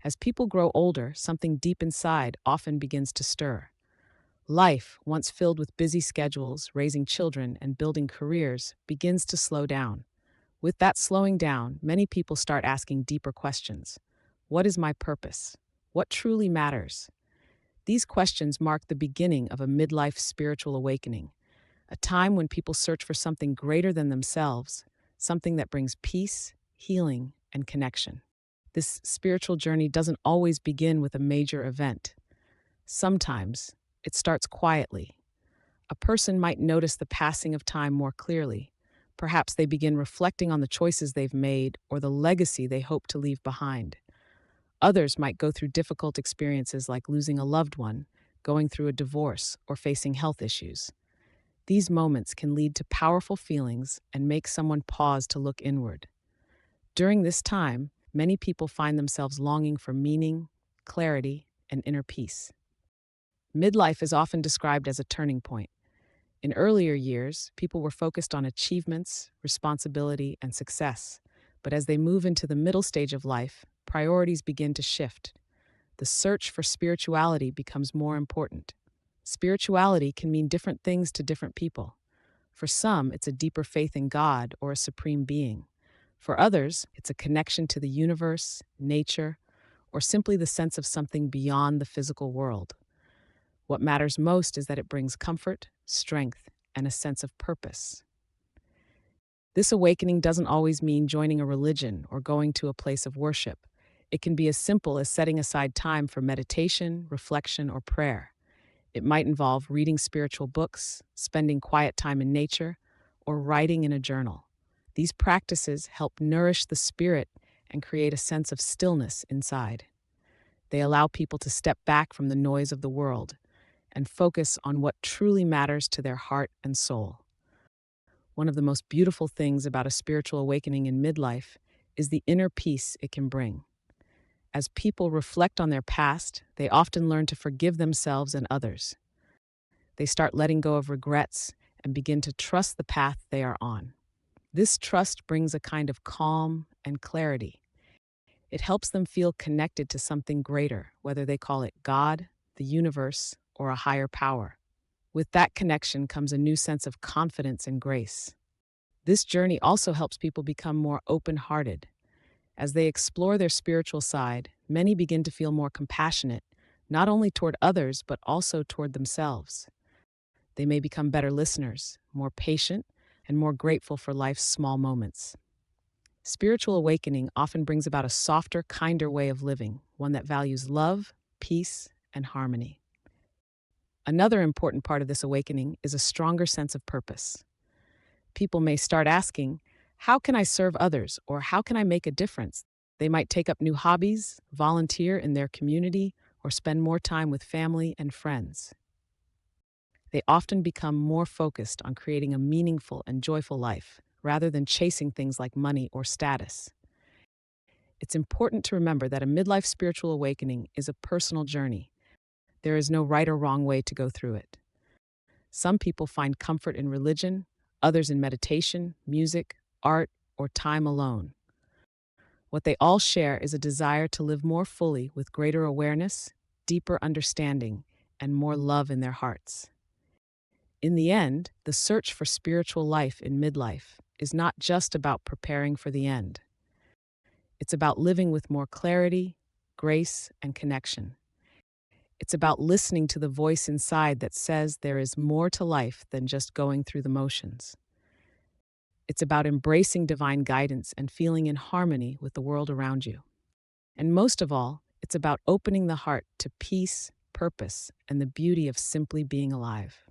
As people grow older, something deep inside often begins to stir. Life, once filled with busy schedules, raising children, and building careers, begins to slow down. With that slowing down, many people start asking deeper questions. What is my purpose? What truly matters? These questions mark the beginning of a midlife spiritual awakening, a time when people search for something greater than themselves, something that brings peace, healing, and connection. This spiritual journey doesn't always begin with a major event. Sometimes it starts quietly. A person might notice the passing of time more clearly. Perhaps they begin reflecting on the choices they've made or the legacy they hope to leave behind. Others might go through difficult experiences like losing a loved one, going through a divorce, or facing health issues. These moments can lead to powerful feelings and make someone pause to look inward. During this time, many people find themselves longing for meaning, clarity, and inner peace. Midlife is often described as a turning point. In earlier years, people were focused on achievements, responsibility, and success. But as they move into the middle stage of life, priorities begin to shift. The search for spirituality becomes more important. Spirituality can mean different things to different people. For some, it's a deeper faith in God or a supreme being. For others, it's a connection to the universe, nature, or simply the sense of something beyond the physical world. What matters most is that it brings comfort, strength, and a sense of purpose. This awakening doesn't always mean joining a religion or going to a place of worship. It can be as simple as setting aside time for meditation, reflection, or prayer. It might involve reading spiritual books, spending quiet time in nature, or writing in a journal. These practices help nourish the spirit and create a sense of stillness inside. They allow people to step back from the noise of the world and focus on what truly matters to their heart and soul. One of the most beautiful things about a spiritual awakening in midlife is the inner peace it can bring. As people reflect on their past, they often learn to forgive themselves and others. They start letting go of regrets and begin to trust the path they are on. This trust brings a kind of calm and clarity. It helps them feel connected to something greater, whether they call it God, the universe, or a higher power. With that connection comes a new sense of confidence and grace. This journey also helps people become more open-hearted. As they explore their spiritual side, many begin to feel more compassionate, not only toward others, but also toward themselves. They may become better listeners, more patient, and more grateful for life's small moments. Spiritual awakening often brings about a softer, kinder way of living, one that values love, peace, and harmony. Another important part of this awakening is a stronger sense of purpose. People may start asking, how can I serve others, or how can I make a difference? They might take up new hobbies, volunteer in their community, or spend more time with family and friends. They often become more focused on creating a meaningful and joyful life, rather than chasing things like money or status. It's important to remember that a midlife spiritual awakening is a personal journey. There is no right or wrong way to go through it. Some people find comfort in religion, others in meditation, music, art, or time alone. What they all share is a desire to live more fully with greater awareness, deeper understanding, and more love in their hearts. In the end, the search for spiritual life in midlife is not just about preparing for the end. It's about living with more clarity, grace, and connection. It's about listening to the voice inside that says there is more to life than just going through the motions. It's about embracing divine guidance and feeling in harmony with the world around you. And most of all, it's about opening the heart to peace, purpose, and the beauty of simply being alive.